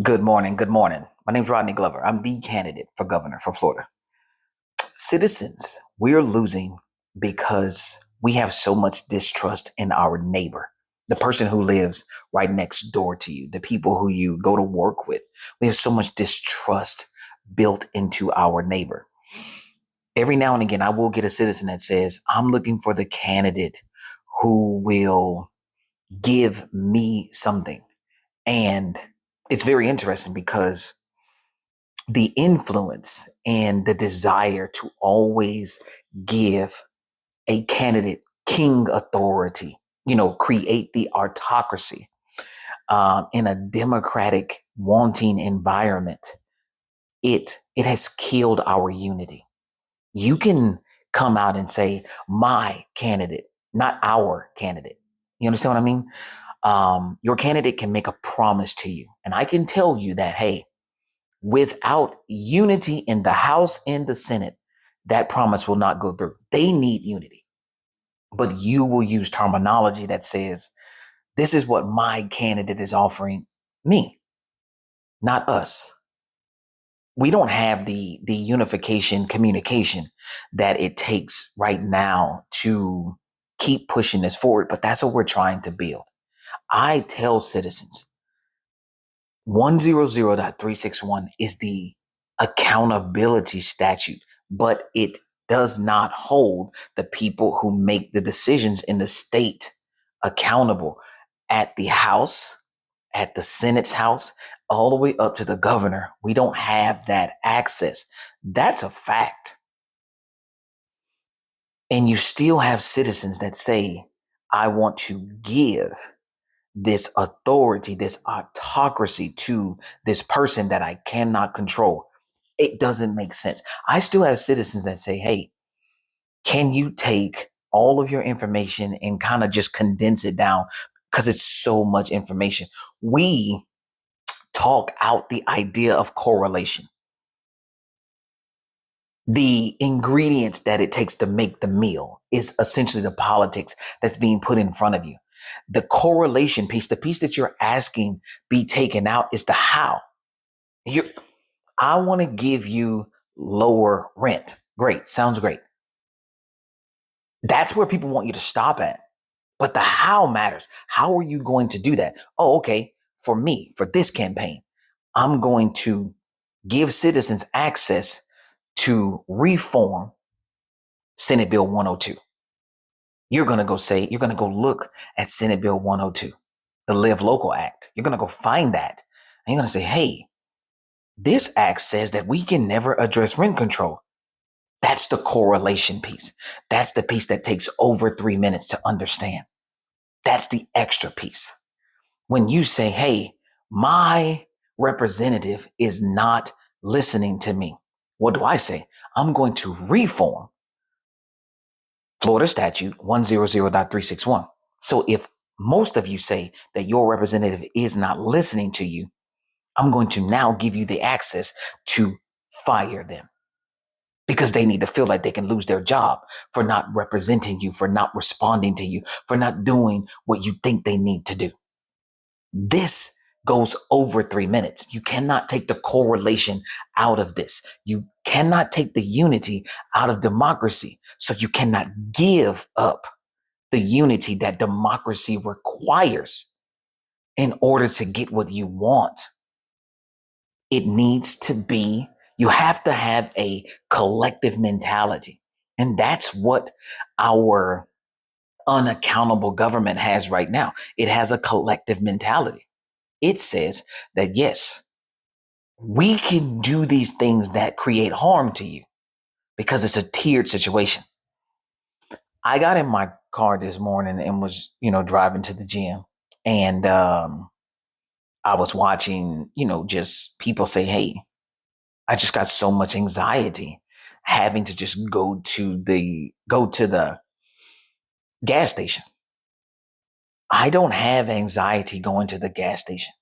Good morning. Good morning. My name's Rodney Glover. I'm the candidate for governor for Florida. Citizens, we're losing because we have so much distrust in our neighbor, the person who lives right next door to you, the people who you go to work with. We have so much distrust built into our neighbor. Every now and again, I will get a citizen that says, I'm looking for the candidate who will give me something. And it's very interesting because the influence and the desire to always give a candidate king authority, create the autocracy in a democratic wanting environment. It has killed our unity. You can come out and say my candidate, not our candidate. You understand what I mean? Your candidate can make a promise to you, and I can tell you that, hey, without unity in the House and the Senate, that promise will not go through. They need unity. But you will use terminology that says, this is what my candidate is offering me, not us. We don't have the unification communication that it takes right now to keep pushing this forward, but that's what we're trying to build. I tell citizens, 100.361 is the accountability statute, but it does not hold the people who make the decisions in the state accountable at the House, at the Senate's House, all the way up to the governor. We don't have that access. That's a fact. And you still have citizens that say, I want to give this authority, this autocracy to this person that I cannot control. It doesn't make sense. I still have citizens that say, hey, can you take all of your information and kind of just condense it down? Because it's so much information. We talk out the idea of correlation, the ingredients that it takes to make the meal is essentially the politics that's being put in front of you. The correlation piece, the piece that you're asking be taken out is the how. you I want to give you lower rent. Great. Sounds great. That's where people want you to stop at. But the how matters. How are you going to do that? Oh, okay. For me, for this campaign, I'm going to give citizens access to reform Senate Bill 102. You're going to you're going to go look at Senate Bill 102, the Live Local Act. You're going to go find that. And you're going to say, hey, this act says that we can never address rent control. That's the correlation piece. That's the piece that takes over 3 minutes to understand. That's the extra piece. When you say, hey, my representative is not listening to me, what do I say? I'm going to reform Florida Statute 100.361. So if most of you say that your representative is not listening to you, I'm going to now give you the access to fire them because they need to feel like they can lose their job for not representing you, for not responding to you, for not doing what you think they need to do. This goes over 3 minutes. You cannot take the correlation out of this. You cannot take the unity out of democracy. So you cannot give up the unity that democracy requires in order to get what you want. It needs to be, you have to have a collective mentality. And that's what our unaccountable government has right now. It has a collective mentality. It says that, yes, we can do these things that create harm to you because it's a tiered situation. I got in my car this morning and was, driving to the gym, and I was watching, just people say, hey, I just got so much anxiety having to just go to the gas station. I don't have anxiety going to the gas station,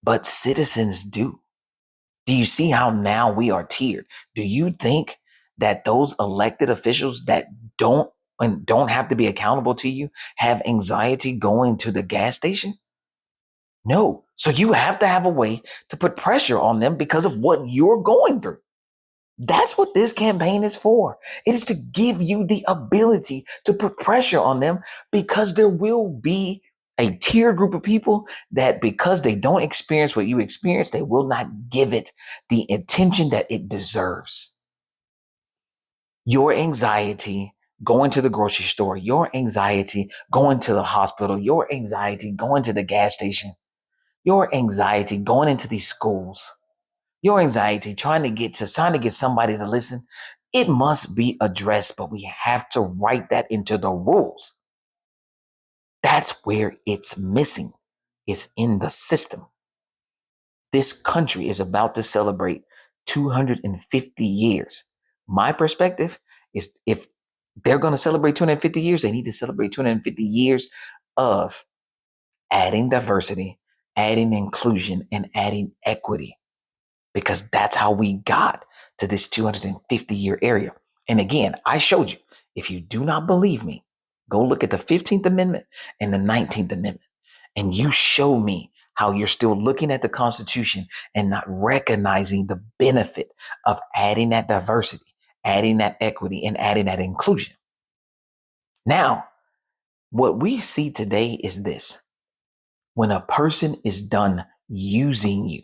but citizens do. Do you see how now we are tiered? Do you think that those elected officials that don't and don't have to be accountable to you have anxiety going to the gas station? No, So you have to have a way to put pressure on them because of what you're going through. That's what this campaign is for. It is to give you the ability to put pressure on them because there will be a tier group of people that because they don't experience what you experience, they will not give it the attention that it deserves. Your anxiety going to the grocery store, your anxiety going to the hospital, your anxiety going to the gas station, your anxiety going into these schools, your anxiety trying to get somebody to listen, it must be addressed, but we have to write that into the rules. That's where it's missing. It's in the system. This country is about to celebrate 250 years. My perspective is if they're going to celebrate 250 years, they need to celebrate 250 years of adding diversity, adding inclusion, and adding equity, because that's how we got to this 250-year area. And again, I showed you. If you do not believe me, go look at the 15th Amendment and the 19th Amendment, and you show me how you're still looking at the Constitution and not recognizing the benefit of adding that diversity, adding that equity, and adding that inclusion. Now, what we see today is this. When a person is done using you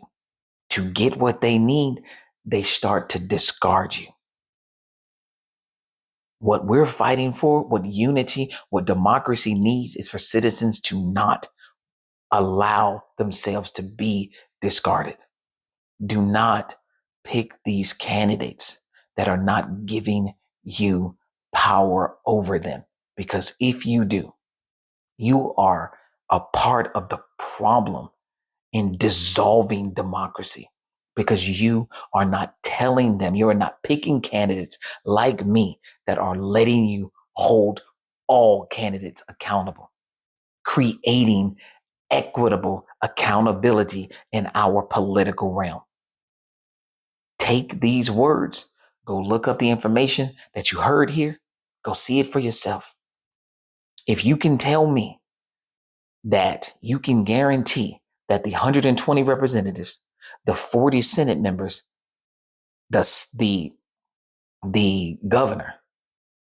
to get what they need, they start to discard you. What we're fighting for, what unity, what democracy needs is for citizens to not allow themselves to be discarded. Do not pick these candidates that are not giving you power over them. Because if you do, you are a part of the problem in dissolving democracy, because you are not telling them, you are not picking candidates like me that are letting you hold all candidates accountable, creating equitable accountability in our political realm. Take these words, go look up the information that you heard here, go see it for yourself. If you can tell me that you can guarantee that the 120 representatives, the 40 Senate members, the governor,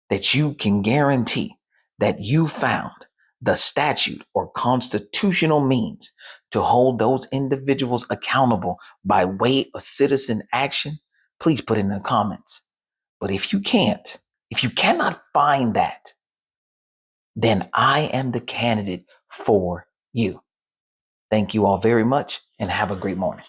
that you can guarantee that you found the statute or constitutional means to hold those individuals accountable by way of citizen action, please put it in the comments. But if you can't, if you cannot find that, then I am the candidate for you. Thank you all very much and have a great morning.